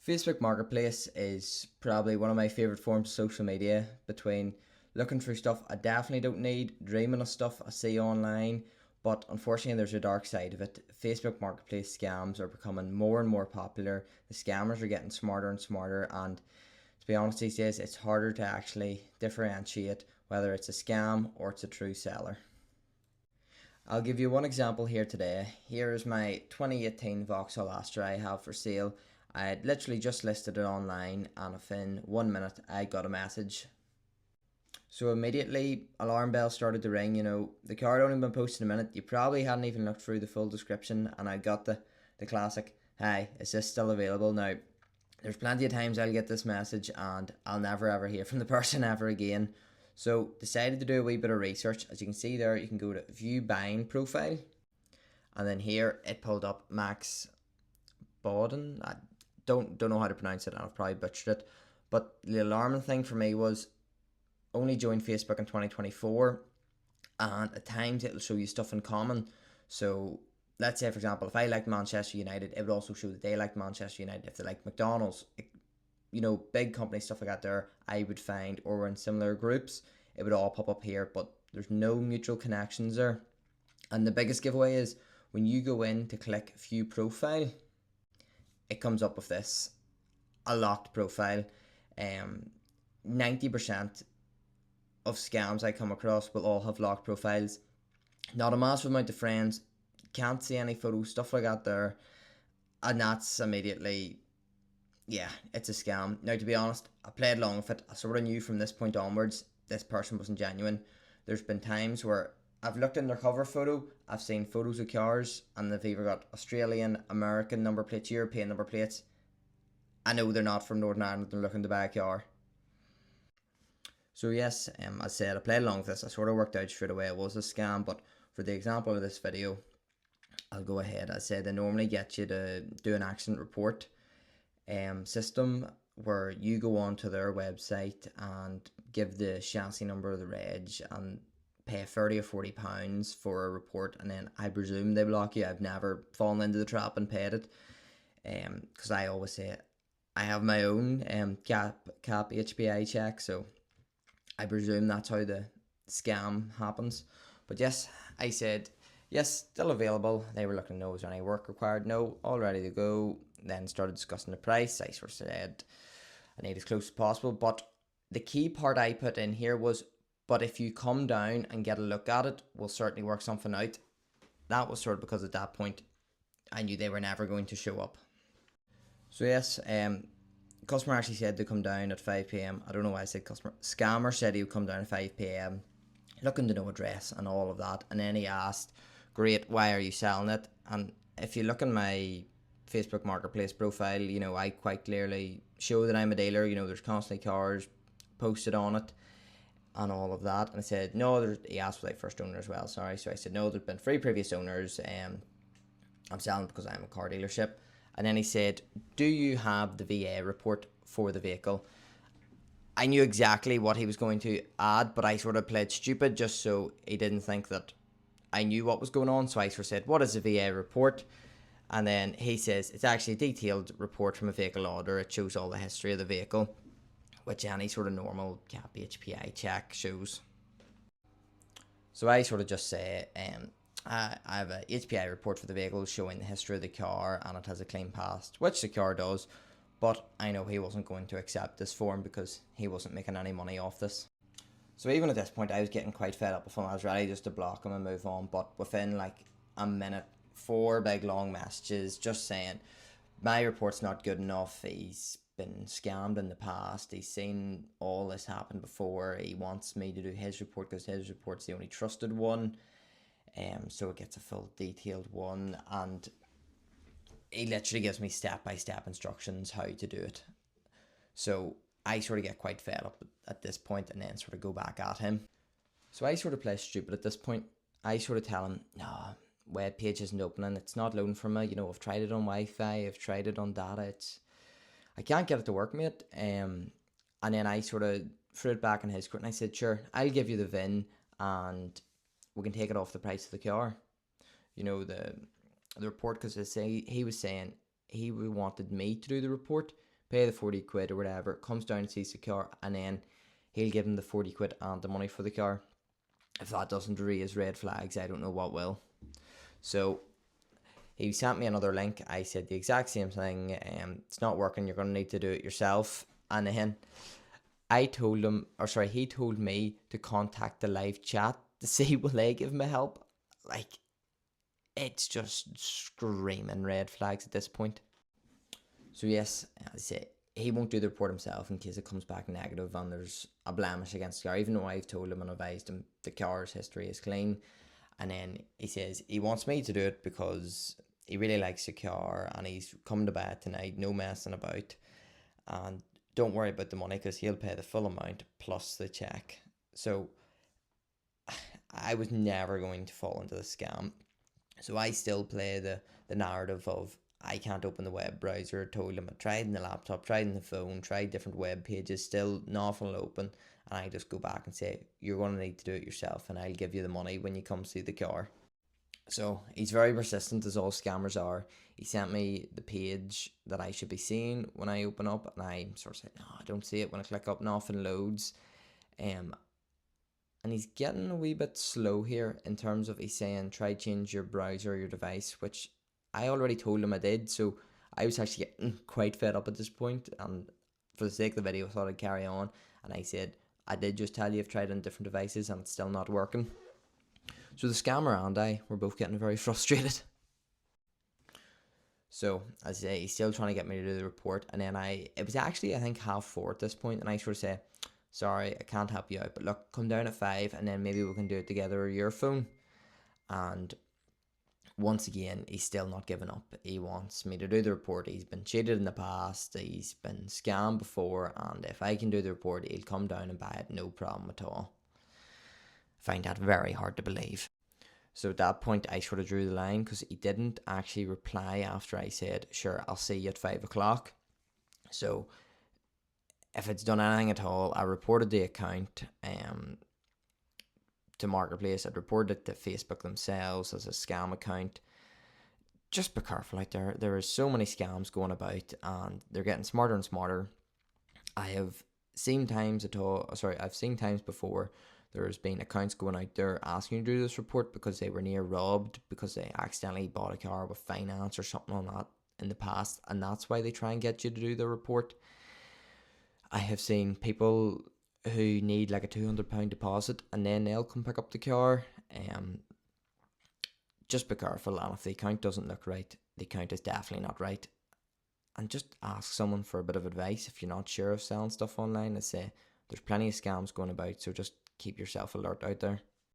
Facebook Marketplace is probably one of my favorite forms of social media. Between looking through stuff I definitely don't need, dreaming of stuff I see online, but unfortunately there's a dark side of it. Facebook Marketplace scams are becoming more and more popular. The scammers are getting smarter and smarter, and to be honest, these days it's harder to actually differentiate whether it's a scam or it's a true seller. I'll give you one example here today. Here is my 2018 Vauxhall Astra I have for sale. I had literally just listed it online, and within 1 minute I got a message. So immediately alarm bells started to ring. The car had only been posted a minute. You probably hadn't even looked through the full description, and I got the classic, "Hi, is this still available?" Now, there's plenty of times I'll get this message and I'll never ever hear from the person ever again. So decided to do a wee bit of research. As you can see there, you can go to view buying profile, and then here it pulled up Max Bawden. I don't know how to pronounce it, and I've probably butchered it. But the alarming thing for me was only joined Facebook in 2024, and at times it'll show you stuff in common. So let's say, for example, if I like Manchester United, it would also show that they like Manchester United. If they like McDonald's, big company stuff like that there, I would find, or we're in similar groups, it would all pop up here, but there's no mutual connections there. And the biggest giveaway is when you go in to click view profile, it comes up with this, a locked profile. 90% of scams I come across will all have locked profiles. Not a massive amount of friends, can't see any photos, stuff like that there. And that's immediately, yeah, it's a scam. Now, to be honest, I played along with it. I sort of knew from this point onwards this person wasn't genuine. There's been times where I've looked in their cover photo, I've seen photos of cars, and they've either got Australian, American number plates, European number plates. I know they're not from Northern Ireland, they're looking to buy a car. So yes, as I said, I played along with this. I sort of worked out straight away it was a scam, but for the example of this video, I'll go ahead. I said they normally get you to do an accident report system where you go onto their website and give the chassis number of the reg and pay 30 or 40 pounds for a report, and then I presume they block you. I've never fallen into the trap and paid it, because I always say I have my own cap HPI check, so I presume that's how the scam happens. But yes, I said yes, still available. They were looking to know, is there any work required? No, all ready to go. Then started discussing the price. I sort of said I need as close as possible, but the key part I put in here was, but if you come down and get a look at it, we'll certainly work something out. That was sort of because at that point I knew they were never going to show up. So yes, customer actually said to come down at 5 p.m. I don't know why I said customer. Scammer said he would come down at 5 p.m. looking to know address and all of that. And then he asked, great, why are you selling it? And if you look in my Facebook Marketplace profile, I quite clearly show that I'm a dealer. There's constantly cars posted on it and all of that. And I said, no, he asked without first owner as well, sorry. So I said, no, there's been 3 previous owners. I'm selling because I'm a car dealership. And then he said, do you have the VA report for the vehicle? I knew exactly what he was going to add, but I sort of played stupid just so he didn't think that I knew what was going on. So I sort of said, what is a VA report? And then he says, it's actually a detailed report from a vehicle auditor. It shows all the history of the vehicle, which any sort of normal CAP HPI check shows. So I sort of just say, I have a HPI report for the vehicle showing the history of the car, and it has a clean past, which the car does. But I know he wasn't going to accept this form because he wasn't making any money off this. So even at this point, I was getting quite fed up with him. I was ready just to block him and move on. But within like a minute, 4 big long messages just saying, my report's not good enough. He's been scammed in the past. He's seen all this happen before. He wants me to do his report because his report's the only trusted one. So it gets a full detailed one, and he literally gives me step-by-step instructions how to do it. So I sort of get quite fed up at this point and then sort of go back at him. So I sort of play stupid at this point. I sort of tell him, no, web page isn't opening, it's not loading for me. I've tried it on Wi-Fi, I've tried it on data, I can't get it to work, mate. And then I sort of threw it back in his court and I said, sure, I'll give you the VIN and we can take it off the price of the car. The report, because he was saying he wanted me to do the report pay the 40 quid or whatever, comes down and sees the car, and then he'll give him the 40 quid and the money for the car. If that doesn't raise red flags, I don't know what will. So he sent me another link. I said the exact same thing. It's not working. You're going to need to do it yourself. And then he told me to contact the live chat to see will they give me help. Like, it's just screaming red flags at this point. So yes, as I say, he won't do the report himself in case it comes back negative and there's a blemish against the car, even though I've told him and advised him the car's history is clean. And then he says he wants me to do it because he really likes the car and he's coming to buy it tonight, no messing about. And don't worry about the money because he'll pay the full amount plus the check. So I was never going to fall into the scam. So I still play the narrative of I can't open the web browser. Told him I tried in the laptop, tried in the phone, tried different web pages, still nothing will open. And I just go back and say, you're going to need to do it yourself and I'll give you the money when you come see the car. So he's very persistent, as all scammers are. He sent me the page that I should be seeing when I open up, and I sort of said, no, I don't see it. When I click up, nothing loads. And he's getting a wee bit slow here in terms of he's saying try change your browser or your device, which I already told him I did. So I was actually getting quite fed up at this point, and for the sake of the video I thought I'd carry on. And I said, I did just tell you I've tried on different devices and it's still not working. So the scammer and I were both getting very frustrated. So as I say, he's still trying to get me to do the report, and then it was actually I think 4:30 at this point, and I sort of say, sorry, I can't help you out, but look, come down at 5 and then maybe we can do it together or your phone. And once again, he's still not giving up. He wants me to do the report. He's been cheated in the past, he's been scammed before, and if I can do the report, he'll come down and buy it, no problem at all. I find that very hard to believe. So at that point, I sort of drew the line because he didn't actually reply after I said, sure, I'll see you at 5 o'clock. So if it's done anything at all, I reported the account to Marketplace. I'd reported it to Facebook themselves as a scam account. Just be careful out there. There are so many scams going about and they're getting smarter and smarter. I've seen times before there's been accounts going out there asking you to do this report because they were near robbed, because they accidentally bought a car with finance or something on that in the past, and that's why they try and get you to do the report. I have seen people who need like a £200 deposit and then they'll come pick up the car. Just be careful, and if the account doesn't look right, the account is definitely not right. And just ask someone for a bit of advice if you're not sure of selling stuff online. I say there's plenty of scams going about, so just keep yourself alert out there.